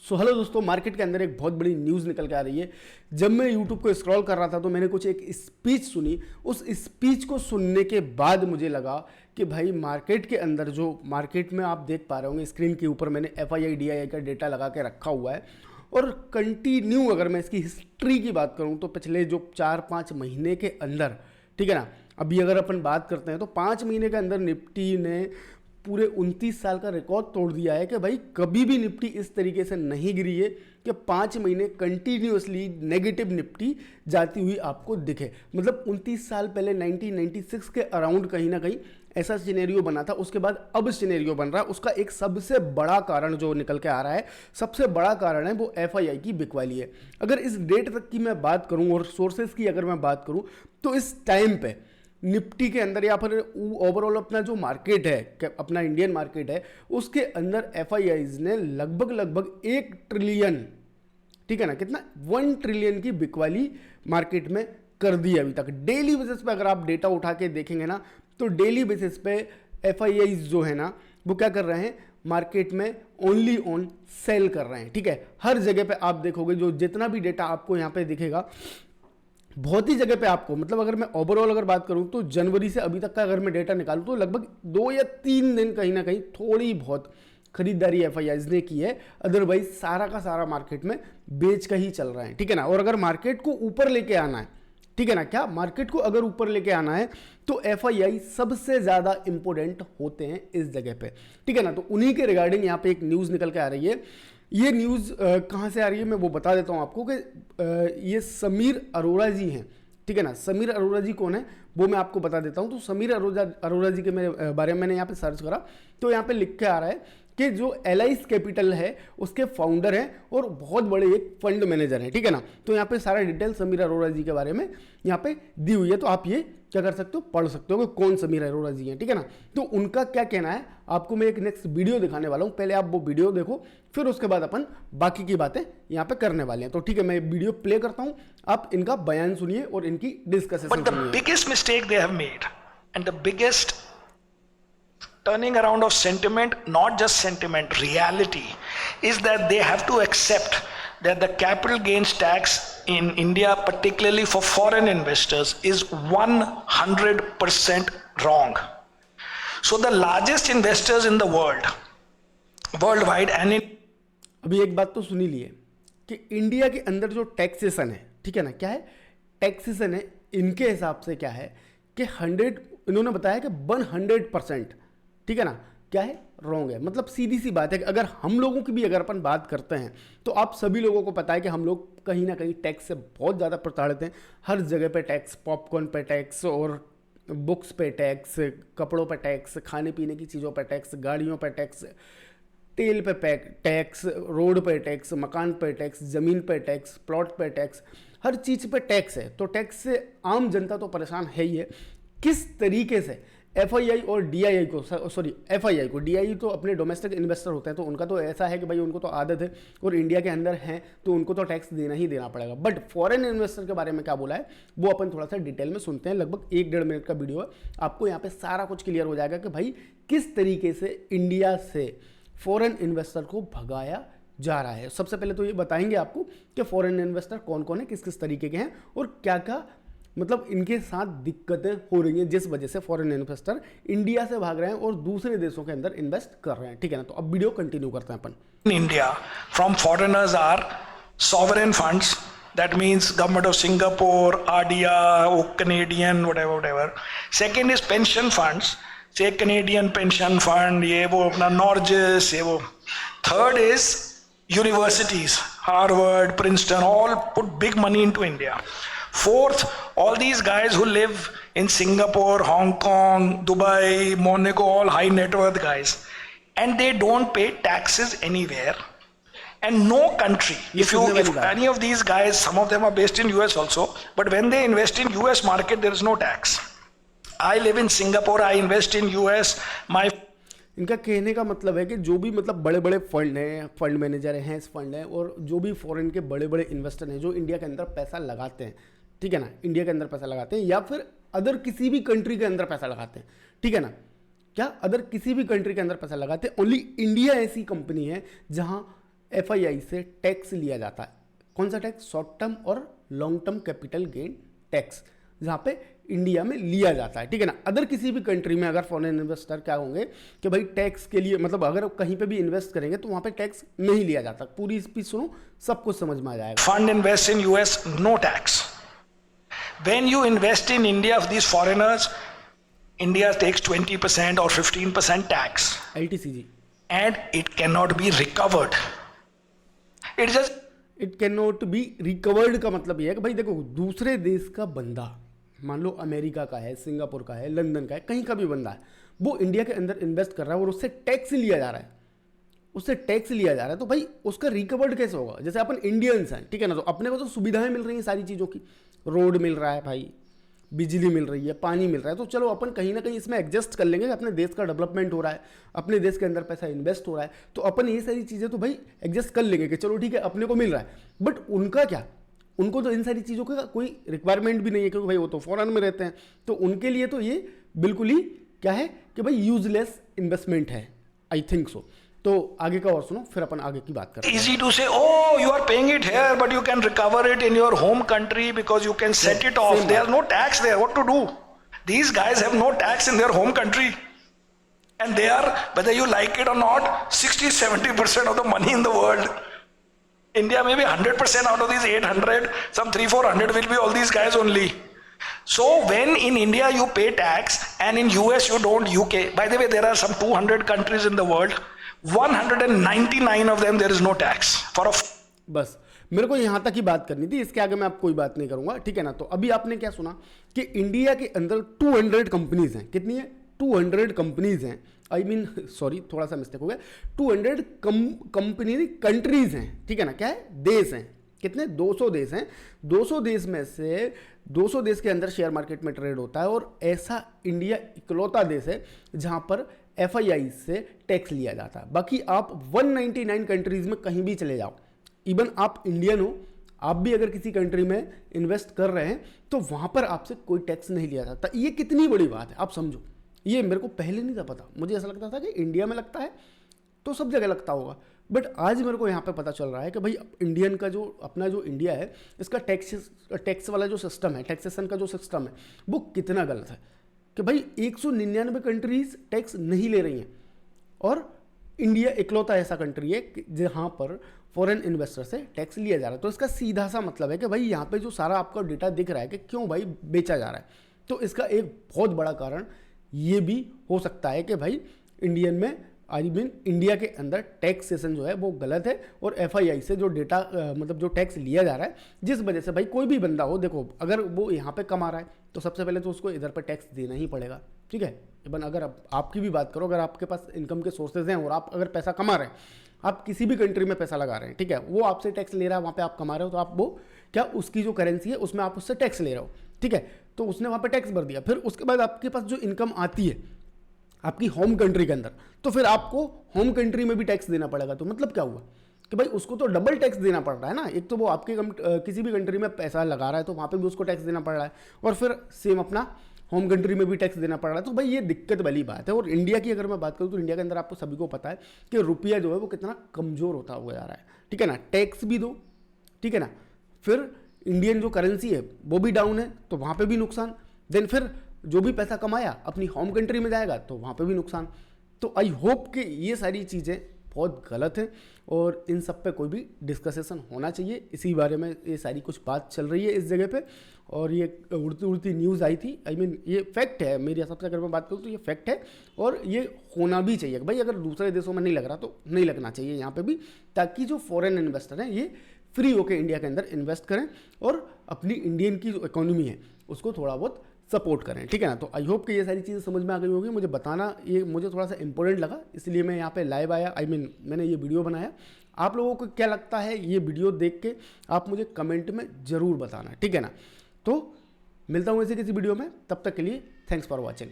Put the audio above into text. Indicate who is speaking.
Speaker 1: Hello दोस्तों, market के अंदर एक बहुत बड़ी न्यूज़ निकल के आ रही है। जब मैं यूट्यूब को स्क्रॉल कर रहा था तो मैंने कुछ एक स्पीच सुनी। उस स्पीच को सुनने के बाद मुझे लगा कि भाई मार्केट के अंदर जो मार्केट में आप देख पा रहे होंगे स्क्रीन के ऊपर मैंने FII DII का डेटा लगा के रखा हुआ है। और कंटिन्यू अगर मैं इसकी हिस्ट्री की बात करूं तो पिछले जो 4-5 महीने के अंदर, ठीक है ना, अभी अगर अपन बात करते हैं तो 5 महीने के अंदर निफ्टी ने पूरे 29 साल का रिकॉर्ड तोड़ दिया है कि भाई कभी भी निफ्टी इस तरीके से नहीं गिरी है कि 5 महीने कंटिन्यूअसली नेगेटिव निफ्टी जाती हुई आपको दिखे। मतलब 29 साल पहले 1996 के अराउंड कहीं ना कहीं ऐसा सिनेरियो बना था, उसके बाद अब सिनेरियो बन रहा है। उसका एक सबसे बड़ा कारण जो निकल के आ रहा है, सबसे बड़ा कारण है वो FII की बिकवाली है। अगर इस डेट तक की मैं बात करूं और सोर्सेज की अगर मैं बात करूं तो इस टाइम पे निफ्टी के अंदर या फिर ओवरऑल अपना जो मार्केट है, अपना इंडियन मार्केट है, उसके अंदर FIIs ने लगभग 1 ट्रिलियन, ठीक है ना, कितना 1 ट्रिलियन की बिकवाली मार्केट में कर दी अभी तक। डेली बेसिस पे अगर आप डेटा उठा के देखेंगे ना तो डेली बेसिस पे FIIs जो है ना वो क्या कर रहे हैं, मार्केट में ओनली ऑन सेल कर रहे हैं। ठीक है, हर जगह पे आप देखोगे जो जितना भी डेटा आपको यहाँ पे दिखेगा, बहुत ही जगह पे आपको, मतलब अगर मैं ओवरऑल अगर बात करूं तो जनवरी से अभी तक का अगर मैं डेटा निकालूं तो लगभग 2 या 3 दिन कहीं ना कहीं थोड़ी बहुत खरीदारी FIIs ने की है। अदरवाइज सारा का सारा मार्केट में बेच का ही चल रहा है। ठीक है ना, और अगर मार्केट को ऊपर लेके आना है, ठीक है ना, क्या मार्केट को अगर ऊपर लेके आना है तो FII सबसे ज्यादा इंपोर्टेंट होते हैं इस जगह पे। ठीक है ना, तो उन्हीं के रिगार्डिंग यहाँ पे एक न्यूज निकल के आ रही है। ये न्यूज़ कहाँ से आ रही है मैं वो बता देता हूँ आपको कि ये समीर अरोड़ा जी हैं। ठीक है ना, समीर अरोड़ा जी कौन है वो मैं आपको बता देता हूँ। तो समीर अरोड़ा जी के मेरे बारे में मैंने यहाँ पे सर्च करा तो यहाँ पे लिख के आ रहा है कि जो एलाइस कैपिटल है उसके फाउंडर हैं और बहुत बड़े एक फंड मैनेजर हैं। ठीक है ना, तो यहाँ पे सारा डिटेल समीर अरोड़ा जी के बारे में यहाँ पे दी हुई है, तो आप ये क्या कर सकते हो, पढ़ सकते हो कि कौन समीर अरोड़ा जी हैं। ठीक है ना, तो उनका क्या कहना है आपको मैं एक नेक्स्ट वीडियो दिखाने वाला हूँ। पहले आप वो वीडियो देखो, फिर उसके बाद अपन बाकी की बातें यहाँ पे करने वाले हैं। तो ठीक है, मैं वीडियो प्ले करता हूँ, आप इनका बयान सुनिए और इनकी डिस्कशन सुनिए।
Speaker 2: But the biggest mistake they have made and the biggest turning around of sentiment, not just sentiment, reality, is that they have to accept that the capital gains tax in India, particularly for foreign investors, is 100% wrong. So the largest investors in the world, worldwide and in...
Speaker 1: अभी एक बात तो सुनी लिए कि India के अंदर जो टैक्सेशन है, ठीक है ना, क्या है टैक्सेशन है, इनके हिसाब से क्या है कि 100, इन्होंने बताया कि 100%, ठीक है ना, क्या है रॉन्ग है। मतलब सीधी सी बात है कि अगर हम लोगों की भी अगर अपन बात करते हैं तो आप सभी लोगों को पता है कि हम लोग कहीं ना कहीं टैक्स से बहुत ज़्यादा प्रताड़ित हैं। हर जगह पे टैक्स, पॉपकॉर्न पे टैक्स और बुक्स पे टैक्स, कपड़ों पे टैक्स, खाने पीने की चीज़ों पे टैक्स, गाड़ियों पे टैक्स, तेल पे टैक्स, रोड पे टैक्स, मकान पे टैक्स, ज़मीन पे टैक्स, प्लॉट पे टैक्स, हर चीज़ पे टैक्स है। तो टैक्स से आम जनता तो परेशान है ही है। किस तरीके से FII और DII को, सॉरी FII को, DII तो अपने डोमेस्टिक इन्वेस्टर होते हैं तो उनका तो ऐसा है कि भाई उनको तो आदत है और इंडिया के अंदर हैं तो उनको तो टैक्स देना ही देना पड़ेगा। बट फॉरेन इन्वेस्टर के बारे में क्या बोला है वो अपन थोड़ा सा डिटेल में सुनते हैं। लगभग 1-1.5 मिनट का वीडियो है, आपको यहाँ पे सारा कुछ क्लियर हो जाएगा कि भाई किस तरीके से इंडिया से फॉरेन इन्वेस्टर को भगाया जा रहा है। सबसे पहले तो ये बताएंगे आपको कि फॉरेन इन्वेस्टर कौन कौन है, किस किस तरीके के हैं और क्या क्या मतलब इनके साथ दिक्कतें हो रही हैं जिस वजह से फॉरेन इन्वेस्टर इंडिया से भाग रहे हैं और दूसरे देशों के अंदर इन्वेस्ट कर रहे हैं। ठीक है ना, तो अब वीडियो कंटिन्यू करते हैं अपन।
Speaker 2: in India from foreigners are sovereign funds, that means government of Singapore, ADIA, Canadian, whatever. Second is pension funds, say Canadian pension fund, ये वो अपना Norges, ये वो. Third is universities, Harvard, Princeton, all put big money into India. Fourth, all these guys who live in Singapore, Hong Kong, Dubai, Monaco, all high net worth guys, and they don't pay taxes anywhere. And no country, if any of these guys, some of them are based in US also, but when they invest in US market, there is no tax. I live in Singapore, I invest in US, my...
Speaker 1: इनका कहने का मतलब है कि जो भी मतलब बड़े बड़े फंड हैं, फंड मैनेजर हैं, इस फंड हैं और जो भी फॉरेन के बड़े बड़े इन्वेस्टर हैं जो इंडिया के अंदर पैसा लगाते हैं, ठीक है ना, इंडिया के अंदर पैसा लगाते हैं या फिर अदर किसी भी कंट्री के अंदर पैसा लगाते हैं, ठीक है ना, क्या अदर किसी भी कंट्री के अंदर पैसा लगाते हैं, ओनली इंडिया ऐसी कंपनी है जहां FII से टैक्स लिया जाता है। कौन सा टैक्स? शॉर्ट टर्म और long term capital gain tax, जहाँ पे इंडिया में लिया जाता है, ठीक है ना। अदर किसी भी कंट्री में अगर फॉरेन इन्वेस्टर क्या होंगे कि भाई टैक्स के लिए, मतलब अगर कहीं पे भी इन्वेस्ट करेंगे तो वहाँ पे टैक्स नहीं लिया जाता। पूरी स्पीच सुनो, सब कुछ समझ में आ जाएगा।
Speaker 2: Fund invest in US, no tax. When you invest in India, these foreigners, India takes 20% or 15% tax,
Speaker 1: LTCG,
Speaker 2: and it cannot be recovered. It just
Speaker 1: it can not be recovered का मतलब ये है कि भाई देखो, दूसरे देश का बंदा, मान लो अमेरिका का है, सिंगापुर का है, लंदन का है, कहीं का भी बंदा है, वो इंडिया के अंदर इन्वेस्ट कर रहा है और उससे टैक्स लिया जा रहा है, उससे टैक्स लिया जा रहा है, तो भाई उसका रिकवर्ड कैसे होगा? जैसे अपन इंडियंस हैं, ठीक है ना, तो अपने को तो सुविधाएं मिल रही हैं सारी चीज़ों की, रोड मिल रहा है भाई, बिजली मिल रही है, पानी मिल रहा है, तो चलो अपन कहीं ना कहीं इसमें एडजस्ट कर लेंगे कि अपने देश का डेवलपमेंट हो रहा है, अपने देश के अंदर पैसा इन्वेस्ट हो रहा है, तो अपन ये सारी चीज़ें तो भाई एडजस्ट कर लेंगे कि चलो ठीक है अपने को मिल रहा है। बट उनका क्या? उनको तो इन सारी चीज़ों का कोई रिक्वायरमेंट भी नहीं है, क्योंकि भाई वो तो फॉरेन में रहते हैं, तो उनके लिए तो ये बिल्कुल ही क्या है कि भाई यूजलेस इन्वेस्टमेंट है, आई थिंक सो। तो आगे का और सुनो, फिर अपन आगे की बात करते हैं।
Speaker 2: easy to say, oh, you are paying it here, but you can recover it in your home country because you can set it off. There's no tax there. What to do? These guys have no tax in their home country. And they are, whether you like it or not, 60-70% of the money in the world. India maybe 100% out of these 800, some 300-400 will be all these guys only. So when in India you pay tax and in US you don't, UK, by the way, there are some 200 countries in the world, 199 of them there is no tax for a
Speaker 1: बस मेरे को यहाँ तक ही बात करनी थी, इसके आगे मैं आप कोई बात नहीं करूंगा, ठीक है ना। तो अभी आपने क्या सुना कि इंडिया के अंदर 200 कंपनीज हैं। कितनी है? 200 कंपनीज हैं, आई मीन सॉरी थोड़ा सा मिस्टेक हो गया, 200 कंपनी कंट्रीज हैं, ठीक है ना। क्या है? देश हैं। कितने? 200 देश हैं। 200 देश में से 200 देश के अंदर शेयर मार्केट में ट्रेड होता है, और ऐसा इंडिया इकलौता देश है जहां पर FII से टैक्स लिया जाता है। बाकी आप 199 कंट्रीज में कहीं भी चले जाओ, इवन आप इंडियन हो, आप भी अगर किसी कंट्री में इन्वेस्ट कर रहे हैं तो वहां पर आपसे कोई टैक्स नहीं लिया जाता। ये कितनी बड़ी बात है, आप समझो। ये मेरे को पहले नहीं था पता, मुझे ऐसा लगता था कि इंडिया में लगता है तो सब जगह लगता होगा, बट आज मेरे को यहाँ पे पता चल रहा है कि भाई इंडियन का जो अपना जो इंडिया है, इसका टैक्स वाला जो सिस्टम है, टैक्सेशन का जो सिस्टम है, वो कितना गलत है कि भाई 199 कंट्रीज टैक्स नहीं ले रही हैं, और इंडिया इकलौता ऐसा कंट्री है जहाँ पर फॉरेन इन्वेस्टर से टैक्स लिया जा रहा है। तो इसका सीधा सा मतलब है कि भाई यहाँ पे जो सारा आपका डेटा दिख रहा है कि क्यों भाई बेचा जा रहा है, तो इसका एक बहुत बड़ा कारण ये भी हो सकता है कि भाई इंडियन में, आई मीन इंडिया के अंदर टैक्सेशन जो है वो गलत है, और FII से जो डेटा मतलब जो टैक्स लिया जा रहा है, जिस वजह से भाई कोई भी बंदा हो, देखो अगर वो यहाँ पे कमा रहा है तो सबसे पहले तो उसको इधर पर टैक्स देना ही पड़ेगा, ठीक है। इवन अगर आपकी भी बात करो, अगर आपके पास इनकम के सोर्सेज हैं और आप अगर पैसा कमा रहे हैं, आप किसी भी कंट्री में पैसा लगा रहे हैं, ठीक है, वो आपसे टैक्स ले रहा है, वहाँ पे आप कमा रहे हो, तो आप वो क्या उसकी जो करेंसी है उसमें आप उससे टैक्स ले रहे हो, ठीक है, तो उसने वहाँ पे टैक्स भर दिया। फिर उसके बाद आपके पास जो इनकम आती है आपकी होम कंट्री के अंदर, तो फिर आपको होम कंट्री में भी टैक्स देना पड़ेगा। तो मतलब क्या हुआ कि भाई उसको तो डबल टैक्स देना पड़ रहा है ना। एक तो वो आपके किसी भी कंट्री में पैसा लगा रहा है तो वहाँ पे भी उसको टैक्स देना पड़ रहा है, और फिर सेम अपना होम कंट्री में भी टैक्स देना पड़ रहा है। तो भाई ये दिक्कत वाली बात है। और इंडिया की अगर मैं बात करूँ तो इंडिया के अंदर आपको सभी को पता है कि रुपया जो है वो कितना कमज़ोर होता हुआ जा रहा है, ठीक है ना। टैक्स भी दो, ठीक है ना, फिर इंडियन जो करेंसी है वो भी डाउन है, तो वहाँ पे भी नुकसान। देन फिर जो भी पैसा कमाया अपनी होम कंट्री में जाएगा तो वहाँ पे भी नुकसान। तो आई होप कि ये सारी चीज़ें बहुत गलत हैं और इन सब पे कोई भी डिस्कसेशन होना चाहिए। इसी बारे में ये सारी कुछ बात चल रही है इस जगह पे, और ये उड़ती उड़ती न्यूज़ आई थी। आई मीन ये फैक्ट है, मेरे हिसाब से अगर मैं बात करूँ तो ये फैक्ट है, और ये होना भी चाहिए। भाई अगर दूसरे देशों में नहीं लग रहा तो नहीं लगना चाहिए यहाँ पे भी, ताकि जो फॉरेन इन्वेस्टर हैं ये फ्री होकर इंडिया के अंदर इन्वेस्ट करें और अपनी इंडियन की जो इकोनॉमी है उसको थोड़ा बहुत सपोर्ट करें, ठीक है ना। तो आई होप कि ये सारी चीज़ें समझ में आ गई होगी। मुझे बताना ये मुझे थोड़ा सा इंपॉर्टेंट लगा, इसलिए मैं यहाँ पे लाइव आया। आई मीन मैंने ये वीडियो बनाया। आप लोगों को क्या लगता है ये वीडियो देख के, आप मुझे कमेंट में ज़रूर बताना, ठीक है ना। तो मिलता हूँ ऐसे किसी वीडियो में, तब तक के लिए थैंक्स फॉर वॉचिंग।